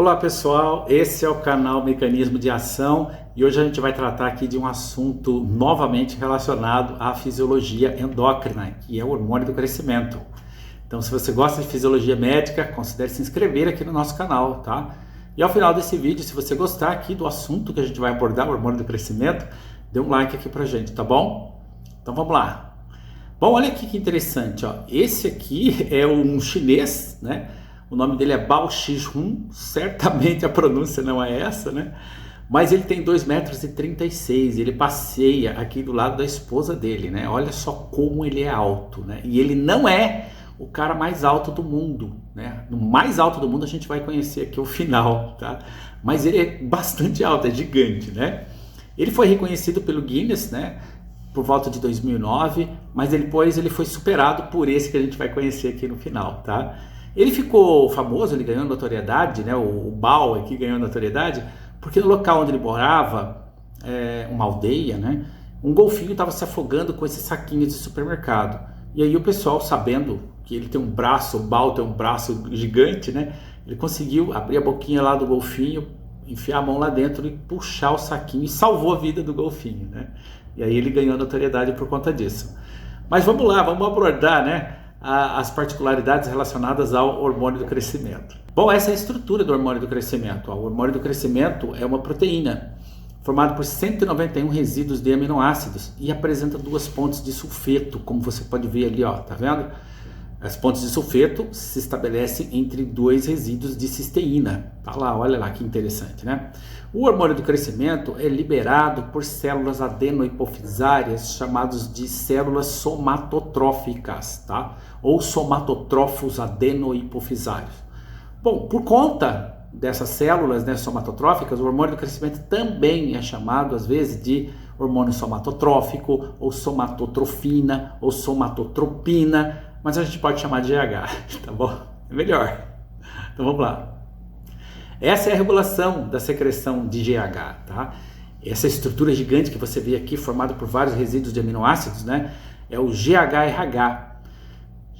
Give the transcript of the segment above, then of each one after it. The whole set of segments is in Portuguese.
Olá pessoal, esse é o canal Mecanismo de Ação e hoje a gente vai tratar aqui de um assunto novamente relacionado à fisiologia endócrina, que é o hormônio do crescimento. Então, se você gosta de fisiologia médica, considere se inscrever aqui no nosso canal, tá? E ao final desse vídeo, se você gostar aqui do assunto que a gente vai abordar, o hormônio do crescimento, dê um like aqui pra gente, tá bom? Então vamos lá. Bom, olha aqui que interessante, ó. Esse aqui é um chinês, né? O nome dele é Bao Xijun, certamente a pronúncia não é essa, né? Mas ele tem 2,36 m, ele passeia aqui do lado da esposa dele, né? Olha só como ele é alto, né? E ele não é o cara mais alto do mundo, né? No mais alto do mundo a gente vai conhecer aqui o final, tá? Mas ele é bastante alto, é gigante, né? Ele foi reconhecido pelo Guinness, né? Por volta de 2009, mas depois ele foi superado por esse que a gente vai conhecer aqui no final, tá? Ele ficou famoso, ele ganhou notoriedade, né? O Bao aqui ganhou notoriedade, porque no local onde ele morava, uma aldeia, né? Um golfinho estava se afogando com esses saquinhos de supermercado. E aí o pessoal, sabendo que ele tem um braço, o Bao tem um braço gigante, né? Ele conseguiu abrir a boquinha lá do golfinho, enfiar a mão lá dentro e puxar o saquinho e salvou a vida do golfinho, né? E aí ele ganhou notoriedade por conta disso. Mas vamos lá, vamos abordar, né? As particularidades relacionadas ao hormônio do crescimento. Bom, essa é a estrutura do hormônio do crescimento. O hormônio do crescimento é uma proteína formada por 191 resíduos de aminoácidos e apresenta duas pontes de sulfeto, como você pode ver ali, ó, tá vendo? As pontes de sulfeto se estabelecem entre dois resíduos de cisteína. Tá lá, olha lá que interessante, né? O hormônio do crescimento é liberado por células adenohipofisárias chamadas de células somatotróficas, tá? Ou somatotrófos adenohipofisários. Bom, por conta dessas células, né, somatotróficas, o hormônio do crescimento também é chamado às vezes de hormônio somatotrófico, ou somatotrofina, ou somatotropina, mas a gente pode chamar de GH, tá bom? É melhor. Então vamos lá. Essa é a regulação da secreção de GH, tá? Essa estrutura gigante que você vê aqui, formada por vários resíduos de aminoácidos, né? É o GHRH.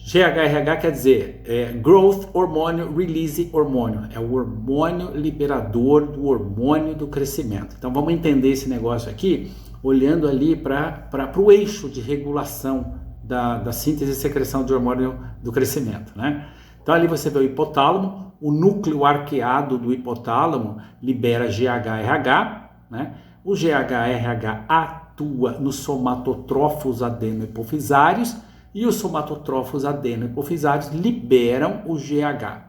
GHRH quer dizer Growth Hormone Release Hormônio. É o hormônio liberador do hormônio do crescimento. Então vamos entender esse negócio aqui, olhando ali para o eixo de regulação da síntese e secreção de hormônio do crescimento, né? Então ali você vê o hipotálamo, o núcleo arqueado do hipotálamo libera GHRH, né? O GHRH atua nos somatotrófos adenohipofisários e os somatotrófos adenohipofisários liberam o GH.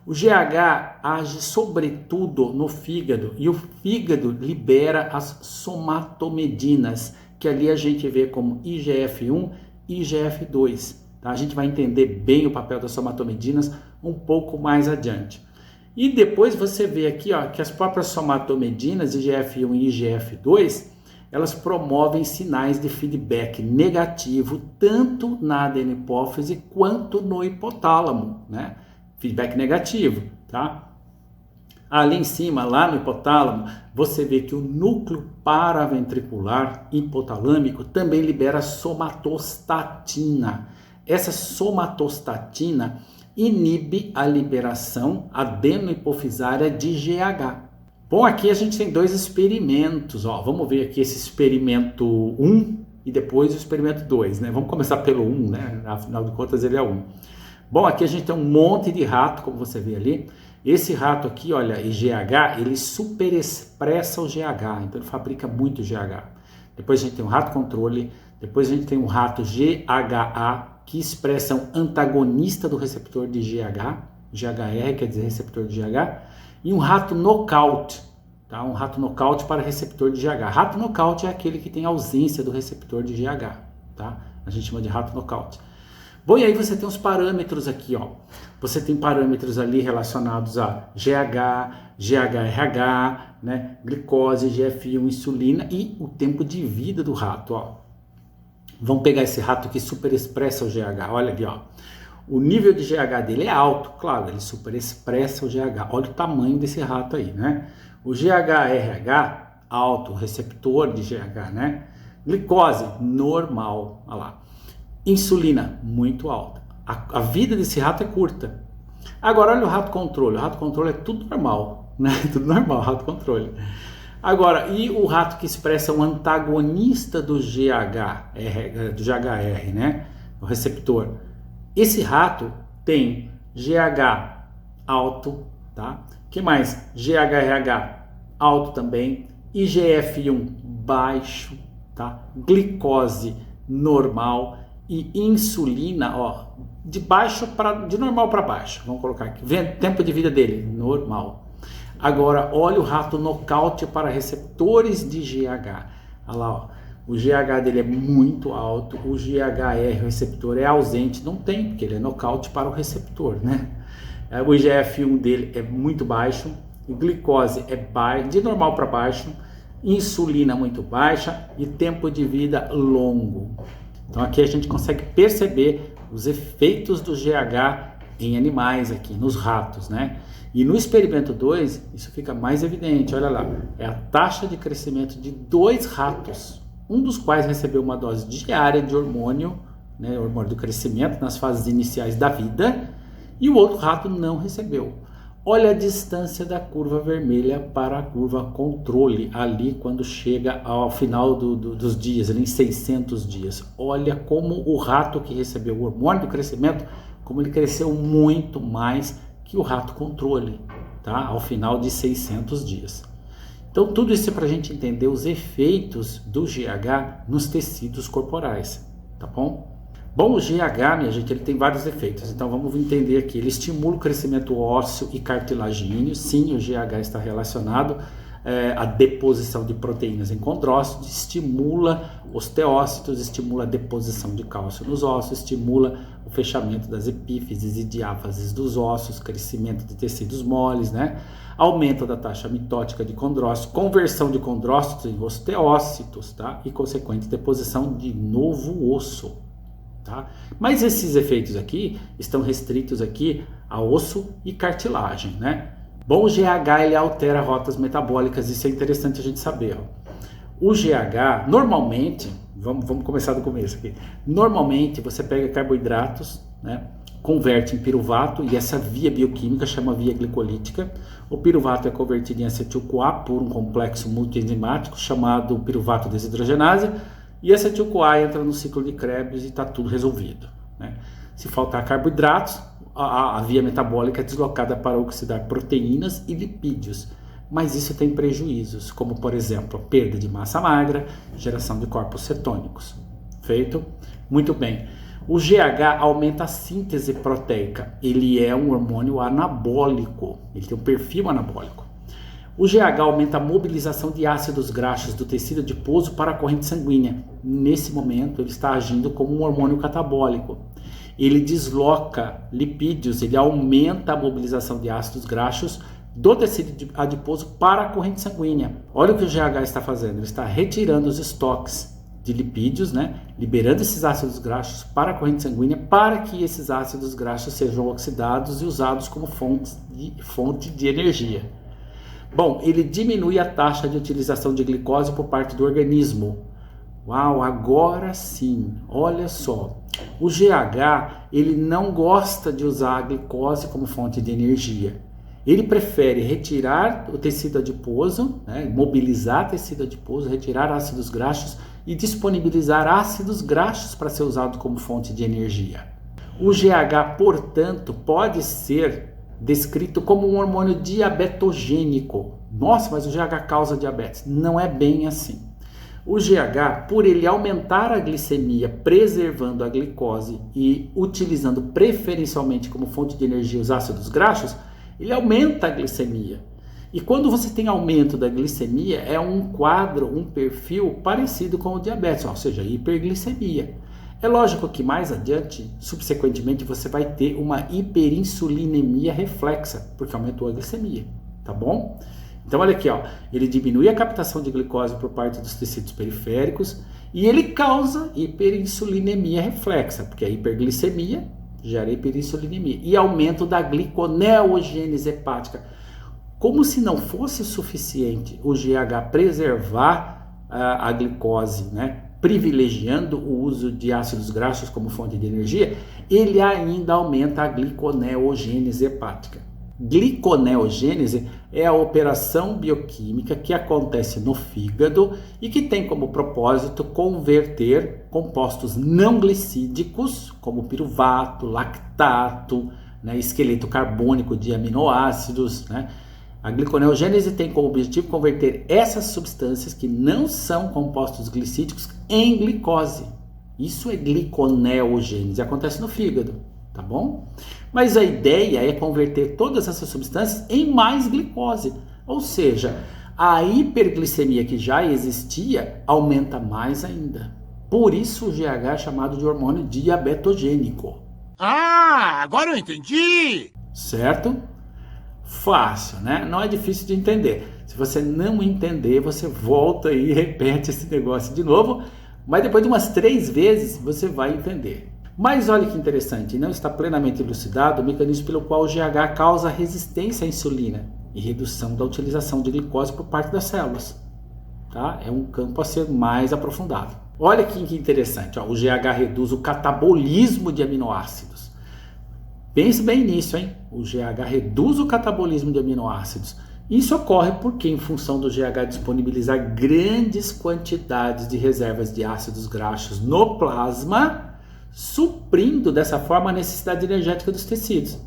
O GH age sobretudo no fígado e o fígado libera as somatomedinas, que ali a gente vê como IGF-1 e IGF-2. Tá? A gente vai entender bem o papel das somatomedinas um pouco mais adiante. E depois você vê aqui, ó, que as próprias somatomedinas, IGF-1 e IGF-2, elas promovem sinais de feedback negativo tanto na adenopófise quanto no hipotálamo, né? Feedback negativo, tá? Ali em cima, lá no hipotálamo, você vê que o núcleo paraventricular hipotalâmico também libera somatostatina. Essa somatostatina inibe a liberação adenohipofisária de GH. Bom, aqui a gente tem dois experimentos, ó. Vamos ver aqui esse experimento 1 e depois o experimento 2, né? Vamos começar pelo 1, né? Afinal de contas ele é 1. Bom, aqui a gente tem um monte de rato, como você vê ali. Esse rato aqui, olha, IGH, ele superexpressa o GH, então ele fabrica muito GH. Depois a gente tem um rato controle, depois a gente tem um rato GHA, que expressa um antagonista do receptor de GH, GHR quer dizer receptor de GH, e um rato nocaute, tá? Um rato nocaute para receptor de GH. Rato nocaute é aquele que tem ausência do receptor de GH, tá? A gente chama de rato nocaute. Bom, e aí você tem os parâmetros aqui, ó. Você tem parâmetros ali relacionados a GH, GHRH, né? Glicose, GF1, insulina e o tempo de vida do rato, ó. Vamos pegar esse rato que superexpressa o GH, olha ali, ó. O nível de GH dele é alto, claro, ele superexpressa o GH. Olha o tamanho desse rato aí, né? O GHRH, alto, receptor de GH, né? Glicose, normal, olha lá. Insulina, muito alta. A vida desse rato é curta. Agora olha o rato controle. O rato controle é tudo normal. né? Tudo normal, rato controle. Agora, e o rato que expressa um antagonista do GHR, né? O receptor. Esse rato tem GH alto, tá? Que mais? GHRH alto também, IGF-1 baixo, tá? Glicose normal e insulina, ó, de normal para baixo. Vamos colocar aqui. Tempo de vida dele normal. Agora, olha o rato nocaute para receptores de GH. Olha lá, ó. O GH dele é muito alto, o GHR, o receptor, é ausente. Não tem, porque ele é nocaute para o receptor, né? O IGF-1 dele é muito baixo, a glicose é baixa, de normal para baixo, insulina muito baixa e tempo de vida longo. Então aqui a gente consegue perceber os efeitos do GH em animais aqui, nos ratos, né? E no experimento 2, isso fica mais evidente, olha lá, é a taxa de crescimento de 2 ratos, um dos quais recebeu uma dose diária de hormônio, né, hormônio do crescimento nas fases iniciais da vida, e o outro rato não recebeu. Olha a distância da curva vermelha para a curva controle, ali quando chega ao final dos dias, ali em 600 dias. Olha como o rato que recebeu o hormônio do crescimento, como ele cresceu muito mais que o rato controle, tá? Ao final de 600 dias. Então tudo isso é para a gente entender os efeitos do GH nos tecidos corporais, tá bom? Bom, o GH, minha gente, ele tem vários efeitos, então vamos entender aqui. Ele estimula o crescimento ósseo e cartilagíneo. Sim, o GH está relacionado à deposição de proteínas em condrócitos, estimula osteócitos, estimula a deposição de cálcio nos ossos, estimula o fechamento das epífises e diáfases dos ossos, crescimento de tecidos moles, né? Aumento da taxa mitótica de condrócitos, conversão de condrócitos em osteócitos, tá? E consequente deposição de novo osso. Tá? Mas esses efeitos aqui estão restritos aqui a osso e cartilagem, né? Bom, o GH ele altera rotas metabólicas, isso é interessante a gente saber. Ó. O GH, normalmente, vamos começar do começo aqui. Normalmente você pega carboidratos, né? Converte em piruvato, e essa via bioquímica chama via glicolítica. O piruvato é convertido em acetil-CoA por um complexo multienzimático chamado piruvato desidrogenase. E esse acetil-CoA entra no ciclo de Krebs e está tudo resolvido, né? Se faltar carboidratos, a via metabólica é deslocada para oxidar proteínas e lipídios. Mas isso tem prejuízos, como por exemplo, a perda de massa magra, geração de corpos cetônicos. Feito? Muito bem. O GH aumenta a síntese proteica. Ele é um hormônio anabólico. Ele tem um perfil anabólico. O GH aumenta a mobilização de ácidos graxos do tecido adiposo para a corrente sanguínea. Nesse momento, ele está agindo como um hormônio catabólico. Ele desloca lipídios, ele aumenta a mobilização de ácidos graxos do tecido adiposo para a corrente sanguínea. Olha o que o GH está fazendo, ele está retirando os estoques de lipídios, né? Liberando esses ácidos graxos para a corrente sanguínea para que esses ácidos graxos sejam oxidados e usados como fonte de energia. Bom, ele diminui a taxa de utilização de glicose por parte do organismo. Uau, agora sim, olha só. O GH, ele não gosta de usar a glicose como fonte de energia. Ele prefere retirar o tecido adiposo, né, mobilizar tecido adiposo, retirar ácidos graxos e disponibilizar ácidos graxos para ser usado como fonte de energia. O GH, portanto, pode ser descrito como um hormônio diabetogênico. Nossa, mas o GH causa diabetes. Não é bem assim. O GH, por ele aumentar a glicemia, preservando a glicose e utilizando preferencialmente como fonte de energia os ácidos graxos, ele aumenta a glicemia. E quando você tem aumento da glicemia, é um quadro, um perfil parecido com o diabetes, ou seja, hiperglicemia. É lógico que mais adiante, subsequentemente, você vai ter uma hiperinsulinemia reflexa, porque aumentou a glicemia, tá bom? Então olha aqui, ó, ele diminui a captação de glicose por parte dos tecidos periféricos e ele causa hiperinsulinemia reflexa, porque a hiperglicemia gera hiperinsulinemia e aumento da gliconeogênese hepática. Como se não fosse suficiente o GH preservar a glicose, né? Privilegiando o uso de ácidos graxos como fonte de energia, ele ainda aumenta a gliconeogênese hepática. Gliconeogênese é a operação bioquímica que acontece no fígado e que tem como propósito converter compostos não glicídicos, como piruvato, lactato, né, esqueleto carbônico de aminoácidos, né? A gliconeogênese tem como objetivo converter essas substâncias que não são compostos glicídicos em glicose. Isso é gliconeogênese, acontece no fígado, tá bom? Mas a ideia é converter todas essas substâncias em mais glicose, ou seja, a hiperglicemia que já existia aumenta mais ainda. Por isso o GH é chamado de hormônio diabetogênico. Ah, agora eu entendi! Certo? Fácil, né? Não é difícil de entender. Se você não entender, você volta e repete esse negócio de novo, mas depois de umas 3 vezes você vai entender. Mas olha que interessante, não está plenamente elucidado o mecanismo pelo qual o GH causa resistência à insulina e redução da utilização de glicose por parte das células. Tá? É um campo a ser mais aprofundado. Olha que interessante, ó, o GH reduz o catabolismo de aminoácidos. Pense bem nisso, hein? O GH reduz o catabolismo de aminoácidos. Isso ocorre porque, em função do GH disponibilizar grandes quantidades de reservas de ácidos graxos no plasma, suprindo dessa forma a necessidade energética dos tecidos.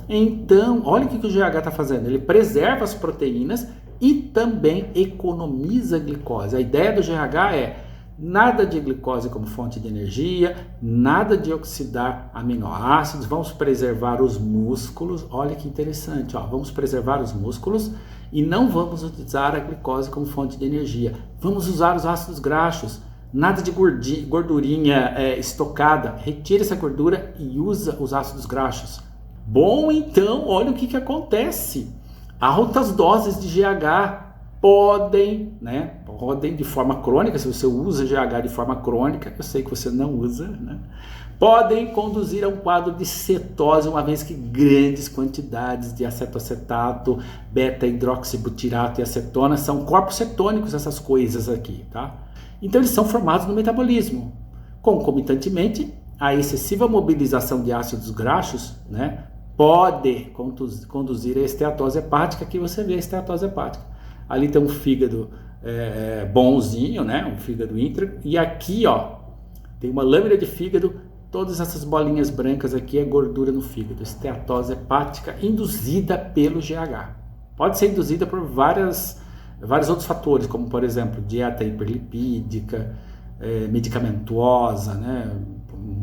Então, olha o que o GH está fazendo. Ele preserva as proteínas e também economiza glicose. A ideia do GH é nada de glicose como fonte de energia, nada de oxidar aminoácidos, vamos preservar os músculos. Olha que interessante, ó. Vamos preservar os músculos e não vamos utilizar a glicose como fonte de energia. Vamos usar os ácidos graxos. Nada de gordurinha estocada. Retira essa gordura e usa os ácidos graxos. Bom, então, olha o que acontece. Altas doses de GH podem de forma crônica, se você usa GH de forma crônica, eu sei que você não usa, né? Podem conduzir a um quadro de cetose, uma vez que grandes quantidades de acetoacetato, beta-hidroxibutirato e acetona são corpos cetônicos, essas coisas aqui, tá? Então eles são formados no metabolismo. Concomitantemente, a excessiva mobilização de ácidos graxos, né, pode conduzir à esteatose hepática. Aqui você vê a esteatose hepática. Ali tem um fígado bonzinho, né, um fígado íntegro, e aqui, ó, tem uma lâmina de fígado. Todas essas bolinhas brancas aqui é gordura no fígado, esteatose hepática induzida pelo GH. Pode ser induzida por vários outros fatores, como por exemplo, dieta hiperlipídica, medicamentosa, né?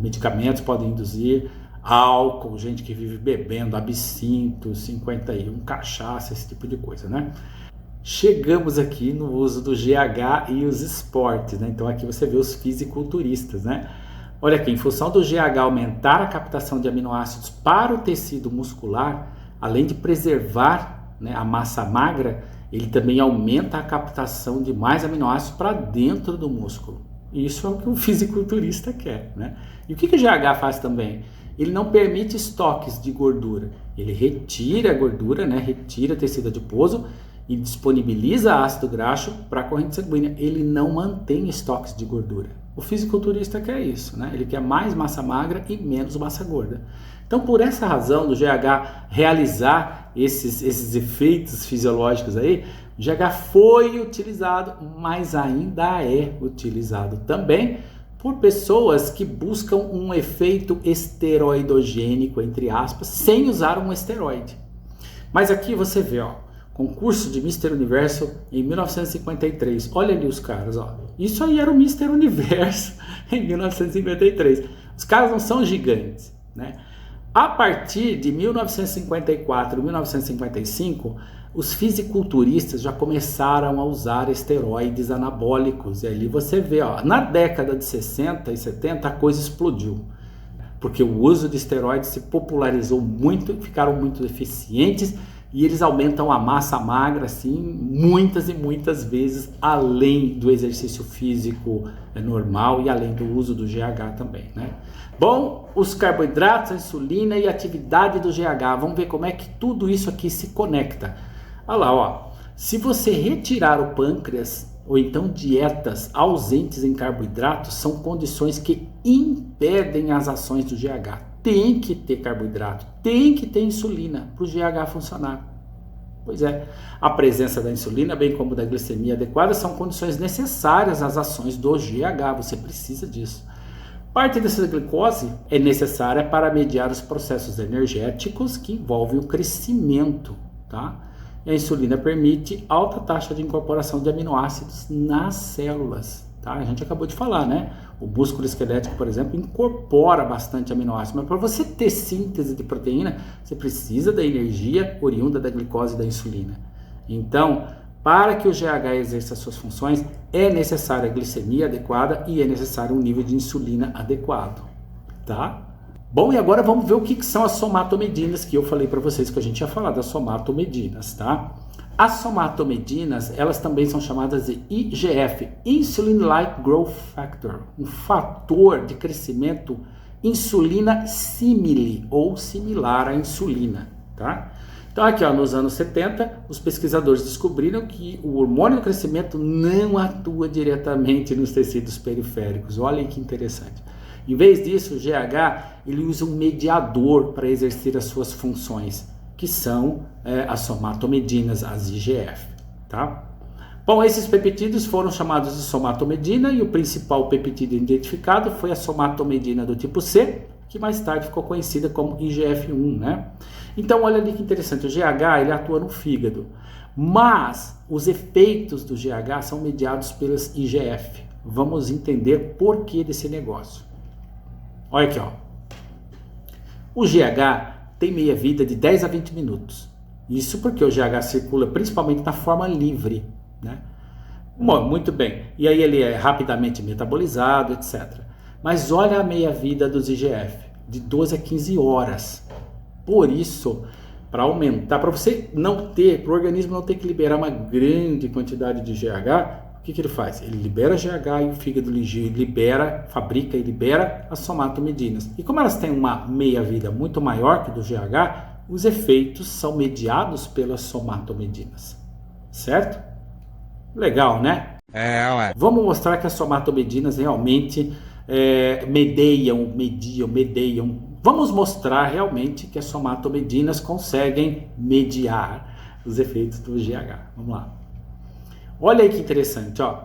Medicamentos podem induzir, álcool, gente que vive bebendo, absinto, 51, cachaça, esse tipo de coisa, né? Chegamos aqui no uso do GH e os esportes, né? Então aqui você vê os fisiculturistas, né? Olha aqui, em função do GH aumentar a captação de aminoácidos para o tecido muscular, além de preservar, né, a massa magra, ele também aumenta a captação de mais aminoácidos para dentro do músculo. Isso é o que o fisiculturista quer, né? E o que o GH faz também? Ele não permite estoques de gordura. Ele retira a gordura, né? Retira tecido adiposo e disponibiliza ácido graxo para a corrente sanguínea. Ele não mantém estoques de gordura. O fisiculturista quer isso, né? Ele quer mais massa magra e menos massa gorda. Então, por essa razão do GH realizar esses efeitos fisiológicos aí, o GH foi utilizado, mas ainda é utilizado também por pessoas que buscam um efeito esteroidogênico, entre aspas, sem usar um esteroide. Mas aqui você vê, ó, concurso de Mr. Universo em 1953. Olha ali os caras, ó. Isso aí era o Mr. Universo em 1953. Os caras não são gigantes, né? A partir de 1954, 1955, os fisiculturistas já começaram a usar esteroides anabólicos. E ali você vê, ó, na década de 60 e 70 a coisa explodiu. Porque o uso de esteroides se popularizou muito, ficaram muito eficientes e eles aumentam a massa magra assim muitas e muitas vezes, além do exercício físico normal e além do uso do GH também, né? Bom, os carboidratos, a insulina e a atividade do GH, vamos ver como é que tudo isso aqui se conecta. Olha lá, ó. Se você retirar o pâncreas ou então dietas ausentes em carboidratos, são condições que impedem as ações do GH. tem que ter carboidrato, tem que ter insulina para o GH funcionar. Pois é, a presença da insulina, bem como da glicemia adequada, são condições necessárias às ações do GH, você precisa disso. Parte dessa glicose é necessária para mediar os processos energéticos que envolvem o crescimento, tá? E a insulina permite alta taxa de incorporação de aminoácidos nas células, tá? A gente acabou de falar, né? O músculo esquelético, por exemplo, incorpora bastante aminoácidos, mas para você ter síntese de proteína, você precisa da energia oriunda da glicose e da insulina. Então, para que o GH exerça suas funções, é necessária a glicemia adequada e é necessário um nível de insulina adequado, tá? Bom, e agora vamos ver o que são as somatomedinas, que eu falei para vocês que a gente ia falar das somatomedinas, tá? As somatomedinas, elas também são chamadas de IGF, Insulin-like Growth Factor, um fator de crescimento insulina simile ou similar à insulina, tá? Então aqui, ó, nos anos 70, os pesquisadores descobriram que o hormônio do crescimento não atua diretamente nos tecidos periféricos. Olha que interessante. Em vez disso, o GH ele usa um mediador para exercer as suas funções, que são as somatomedinas, as IGF, tá? Bom, esses peptídeos foram chamados de somatomedina e o principal peptídeo identificado foi a somatomedina do tipo C, que mais tarde ficou conhecida como IGF-1, né? Então, olha ali que interessante, o GH ele atua no fígado, mas os efeitos do GH são mediados pelas IGF. Vamos entender por que desse negócio. Olha aqui, ó. O GH tem meia-vida de 10 a 20 minutos. Isso porque o GH circula principalmente na forma livre, né? Bom, muito bem. E aí ele é rapidamente metabolizado, etc. Mas olha a meia-vida dos IGF, de 12 a 15 horas. Por isso, para aumentar, para você não ter, para o organismo não ter que liberar uma grande quantidade de GH, o que ele faz? Ele libera GH e o fígado libera, fabrica e libera as somatomedinas. E como elas têm uma meia-vida muito maior que do GH, os efeitos são mediados pelas somatomedinas. Certo? Legal, né? Ué. Vamos mostrar que as somatomedinas realmente mediam. Vamos mostrar realmente que as somatomedinas conseguem mediar os efeitos do GH. Vamos lá. Olha aí que interessante, ó.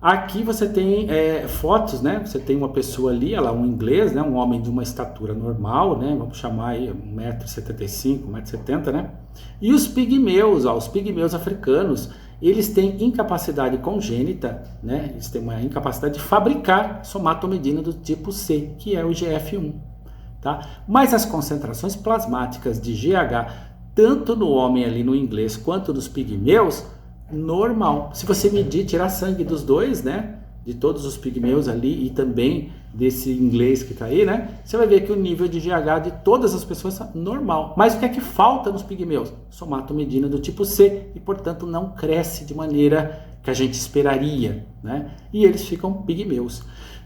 Aqui você tem fotos, né? Você tem uma pessoa ali, ela é um inglês, né? Um homem de uma estatura normal, né? Vamos chamar aí 1,75 m, 1,70 m, né? E os pigmeus, ó, os pigmeus africanos, eles têm incapacidade congênita, né? Eles têm uma incapacidade de fabricar somatomedina do tipo C, que é o IGF-1, tá? Mas as concentrações plasmáticas de GH, tanto no homem ali no inglês quanto nos pigmeus, normal. Se você medir, tirar sangue dos dois, né? De todos os pigmeus ali e também desse inglês que tá aí, né? Você vai ver que o nível de GH de todas as pessoas é normal. Mas o que é que falta nos pigmeus? Somatomedina do tipo C e, portanto, não cresce de maneira que a gente esperaria, né? E eles ficam pigmeus.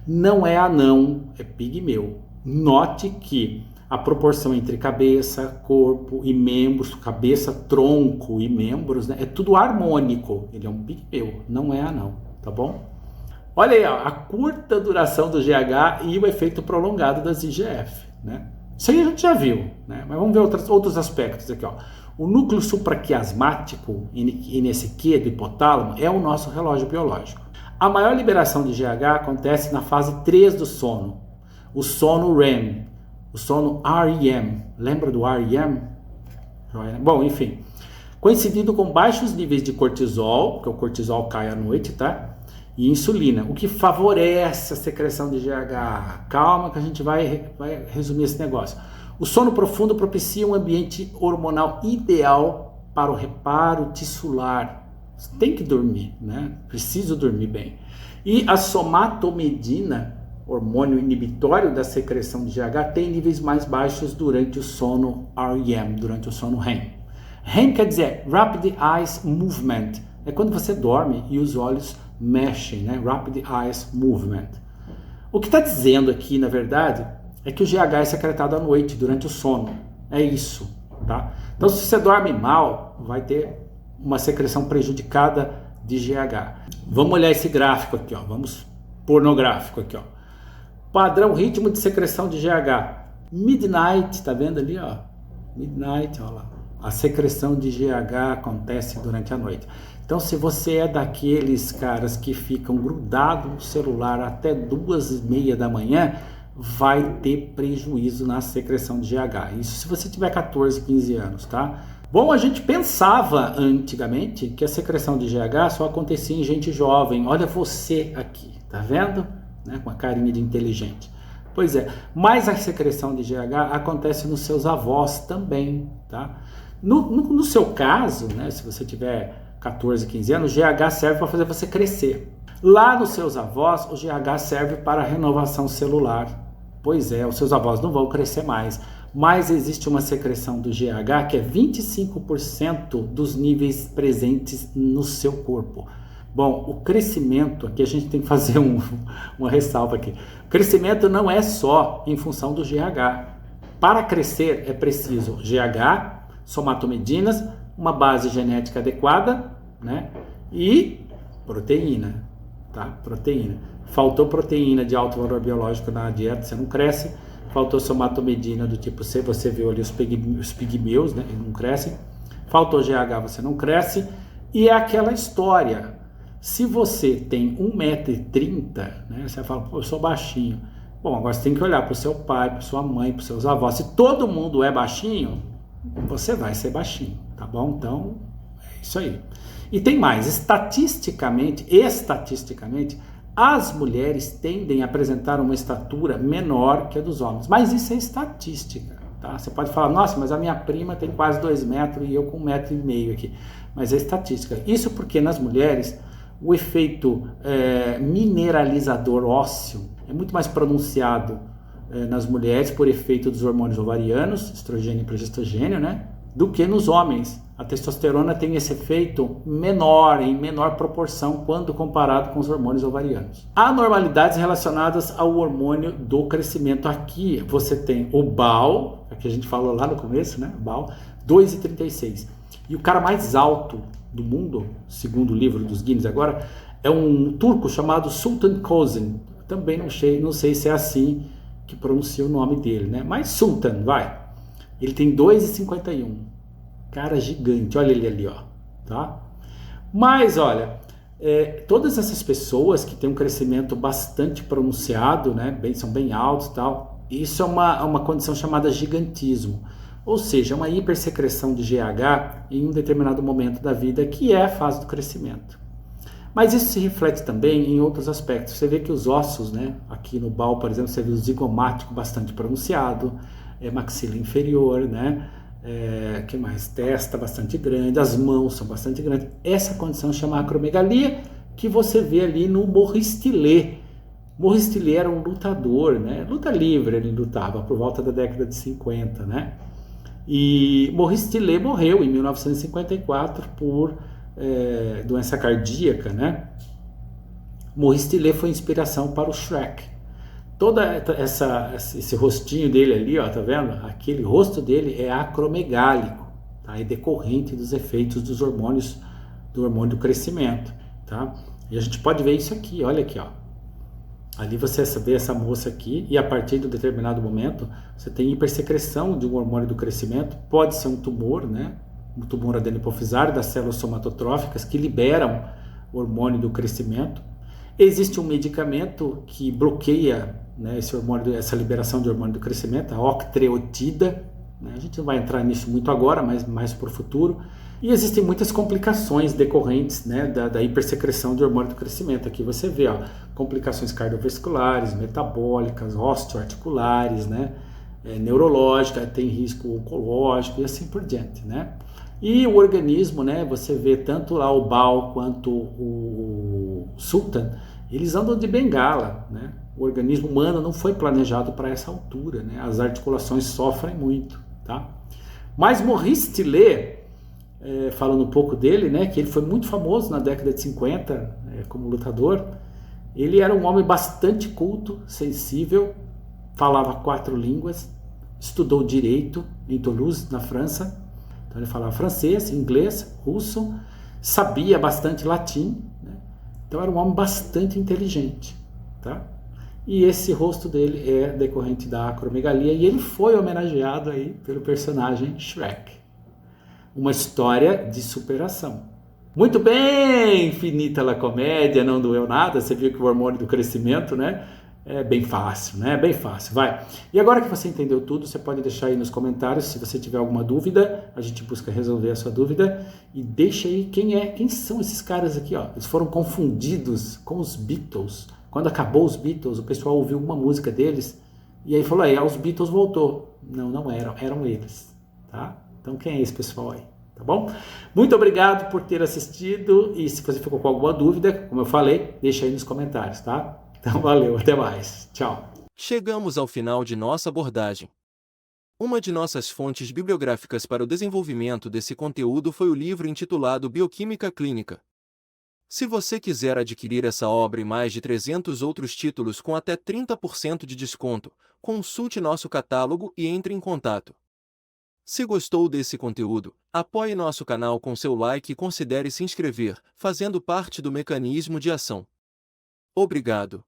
Não é anão, é pigmeu. Note que a proporção entre cabeça, corpo e membros, cabeça, tronco e membros, né, é tudo harmônico. Ele é um pigmeu, não é anão, tá bom? Olha aí, ó, a curta duração do GH e o efeito prolongado das IGF, né? Isso aí a gente já viu, né? Mas vamos ver outros aspectos aqui, ó. O núcleo supraquiasmático, NSQ do hipotálamo, é o nosso relógio biológico. A maior liberação de GH acontece na fase 3 do sono, o sono REM. O sono REM, lembra do REM? Bom, enfim, coincidindo com baixos níveis de cortisol, porque o cortisol cai à noite, tá? E insulina, o que favorece a secreção de GH. Calma que a gente vai resumir esse negócio. O sono profundo propicia um ambiente hormonal ideal para o reparo tissular. Você tem que dormir, né? Preciso dormir bem. E a somatomedina, hormônio inibitório da secreção de GH, tem níveis mais baixos durante o sono REM, durante o sono REM. REM quer dizer Rapid Eye Movement, é quando você dorme e os olhos mexem, né? Rapid Eye Movement. O que está dizendo aqui, na verdade, é que o GH é secretado à noite, durante o sono. É isso, tá? Então, se você dorme mal, vai ter uma secreção prejudicada de GH. Vamos olhar esse gráfico aqui, ó. Vamos pôr no gráfico aqui, ó. Padrão ritmo de secreção de GH. Midnight, tá vendo ali, ó? Midnight, ó lá. A secreção de GH acontece durante a noite. Então, se você é daqueles caras que ficam grudados no celular até 2h30 da manhã, vai ter prejuízo na secreção de GH. Isso se você tiver 14, 15 anos, tá? Bom, a gente pensava antigamente que a secreção de GH só acontecia em gente jovem. Olha você aqui, tá vendo? Né? Com a carinha de inteligente. Pois é, mas a secreção de GH acontece nos seus avós também, tá? No seu caso, né, se você tiver 14, 15 anos, o GH serve para fazer você crescer. Lá nos seus avós, o GH serve para a renovação celular. Pois é, os seus avós não vão crescer mais, mas existe uma secreção do GH que é 25% dos níveis presentes no seu corpo. Bom, o crescimento, aqui a gente tem que fazer uma ressalva aqui. O crescimento não é só em função do GH. Para crescer é preciso GH, somatomedinas, uma base genética adequada, né? E proteína, tá? Proteína. Faltou proteína de alto valor biológico na dieta, você não cresce. Faltou somatomedina do tipo C, você viu ali os pigmeus, né? Eles não crescem. Faltou GH, você não cresce. E é aquela história. Se você tem 1,30 m, né? Você fala, pô, eu sou baixinho. Bom, agora você tem que olhar para o seu pai, para sua mãe, para os seus avós. Se todo mundo é baixinho, você vai ser baixinho, tá bom? Então, é isso aí. E tem mais, estatisticamente, as mulheres tendem a apresentar uma estatura menor que a dos homens. Mas isso é estatística, tá? Você pode falar, nossa, mas a minha prima tem quase 2 metros e eu com 1,5 m aqui. Mas é estatística. Isso porque nas mulheres o efeito mineralizador ósseo é muito mais pronunciado nas mulheres por efeito dos hormônios ovarianos, estrogênio e progestogênio, né? Do que nos homens. A testosterona tem esse efeito menor, em menor proporção, quando comparado com os hormônios ovarianos. Há anormalidades relacionadas ao hormônio do crescimento. Aqui você tem o BAL, que a gente falou lá no começo, né? BAL, 2,36. E o cara mais alto do mundo, segundo o livro dos Guinness agora, é um turco chamado Sultan Kösen. Também não sei se é assim que pronuncia o nome dele, né? Mas Sultan, vai. Ele tem 2,51. Cara gigante, olha ele ali, ó, tá? Mas, olha, todas essas pessoas que têm um crescimento bastante pronunciado, né? São bem altos e tal, isso é uma condição chamada gigantismo. Ou seja, uma hipersecreção de GH em um determinado momento da vida, que é a fase do crescimento. Mas isso se reflete também em outros aspectos. Você vê que os ossos, né? Aqui no BAL, por exemplo, você vê o zigomático bastante pronunciado, maxila inferior, né? Que mais? Testa bastante grande, as mãos são bastante grandes. Essa condição chama acromegalia, que você vê ali no Maurice Tillet. Maurice Tillet era um lutador, né? Luta livre ele lutava por volta da década de 50, né? E Maurice Tillet morreu em 1954 por doença cardíaca, né? Maurice Tillet foi inspiração para o Shrek. Todo esse rostinho dele ali, ó, tá vendo? Aquele rosto dele é acromegálico, tá? É decorrente dos efeitos dos hormônios, do hormônio do crescimento, tá? E a gente pode ver isso aqui, olha aqui, ó. Ali você vê essa moça aqui e a partir de um determinado momento você tem hipersecreção de um hormônio do crescimento, pode ser um tumor, né? Um tumor adenohipofisário das células somatotróficas que liberam o hormônio do crescimento. Existe um medicamento que bloqueia, né, essa liberação de hormônio do crescimento, a octreotida, né? A gente não vai entrar nisso muito agora, mas mais para o futuro. E existem muitas complicações decorrentes, né, da hipersecreção de hormônio do crescimento. Aqui você vê, ó, complicações cardiovasculares, metabólicas, osteoarticulares, né, neurológica, tem risco oncológico e assim por diante, né? E o organismo, né, você vê tanto lá o BAL quanto o Sultan, eles andam de bengala, né? O organismo humano não foi planejado para essa altura, né? As articulações sofrem muito, tá? Mas Maurice Tillet, falando um pouco dele, né, que ele foi muito famoso na década de 50 como lutador, ele era um homem bastante culto, sensível, falava 4 línguas, estudou direito em Toulouse, na França. Então ele falava francês, inglês, russo, sabia bastante latim, né? Então era um homem bastante inteligente, tá? E esse rosto dele é decorrente da acromegalia e ele foi homenageado aí pelo personagem Shrek. Uma história de superação. Muito bem, finita la comédia, não doeu nada. Você viu que o hormônio do crescimento, né? É bem fácil, né? Bem fácil, vai. E agora que você entendeu tudo, você pode deixar aí nos comentários se você tiver alguma dúvida, a gente busca resolver a sua dúvida e deixa aí quem são esses caras aqui, ó. Eles foram confundidos com os Beatles. Quando acabou os Beatles, o pessoal ouviu uma música deles e aí falou, os Beatles voltou. Não, não eram eles, tá? Então quem é esse pessoal aí? Tá bom? Muito obrigado por ter assistido e se você ficou com alguma dúvida, como eu falei, deixa aí nos comentários, tá? Então valeu, até mais. Tchau. Chegamos ao final de nossa abordagem. Uma de nossas fontes bibliográficas para o desenvolvimento desse conteúdo foi o livro intitulado Bioquímica Clínica. Se você quiser adquirir essa obra e mais de 300 outros títulos com até 30% de desconto, consulte nosso catálogo e entre em contato. Se gostou desse conteúdo, apoie nosso canal com seu like e considere se inscrever, fazendo parte do mecanismo de ação. Obrigado.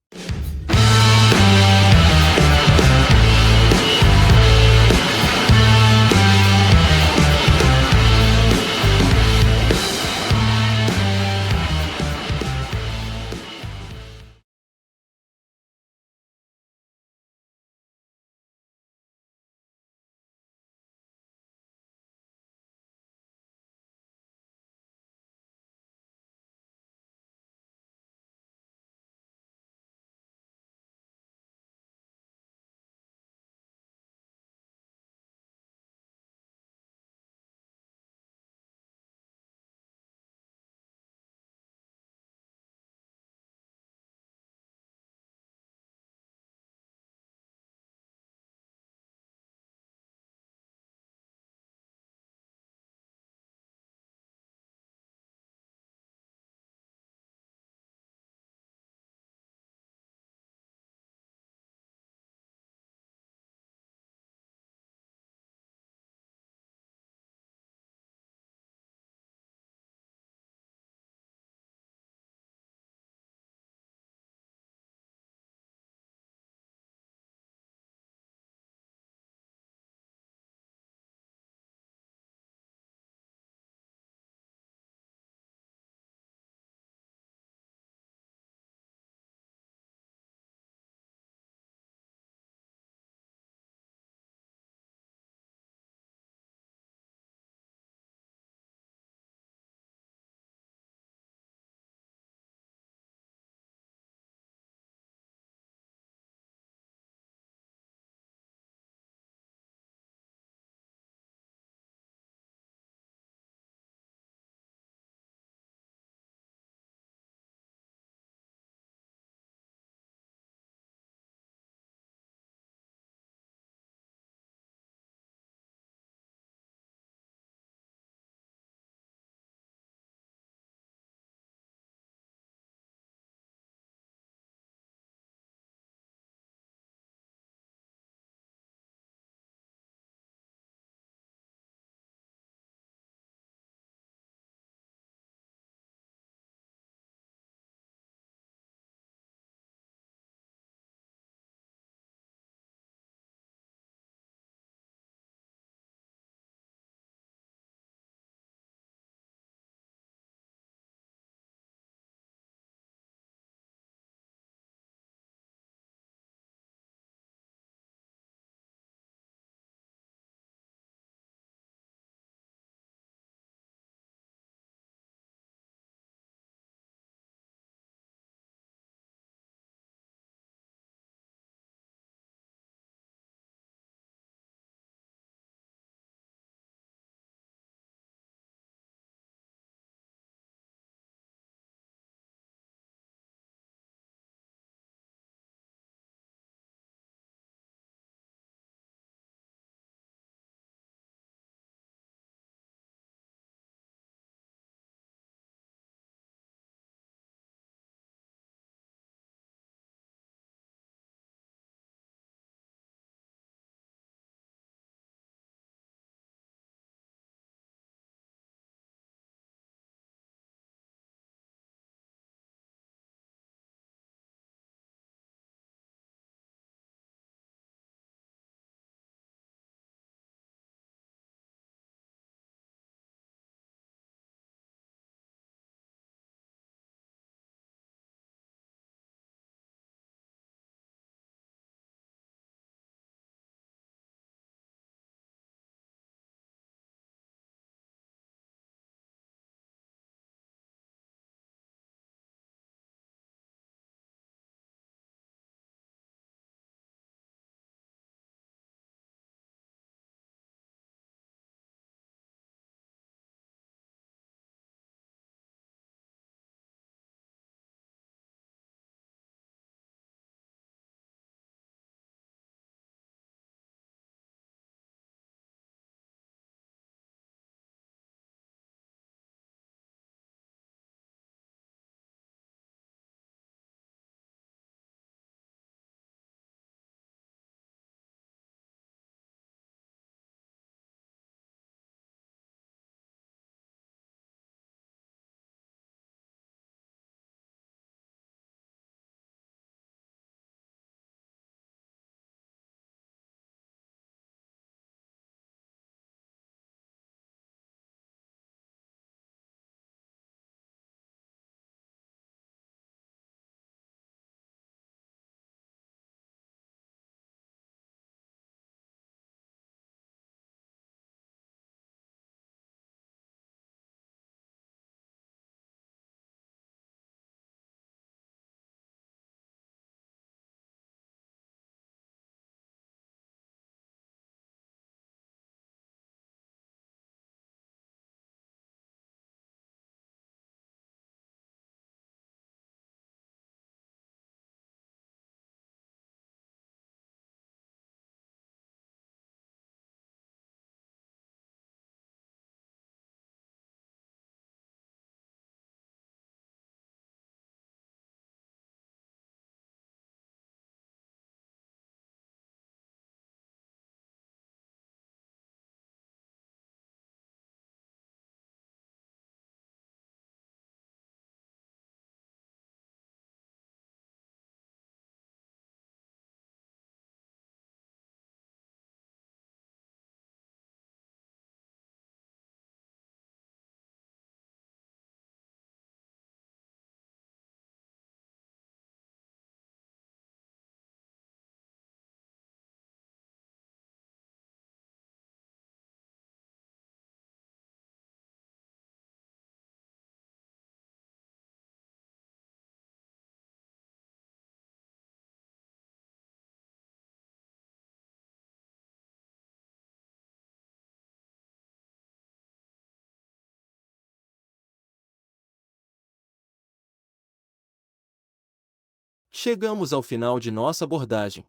Chegamos ao final de nossa abordagem.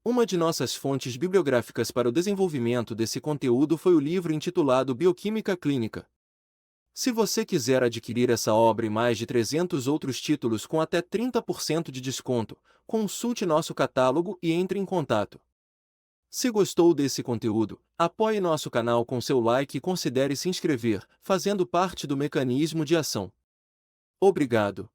Uma de nossas fontes bibliográficas para o desenvolvimento desse conteúdo foi o livro intitulado Bioquímica Clínica. Se você quiser adquirir essa obra e mais de 300 outros títulos com até 30% de desconto, consulte nosso catálogo e entre em contato. Se gostou desse conteúdo, apoie nosso canal com seu like e considere se inscrever, fazendo parte do mecanismo de ação. Obrigado.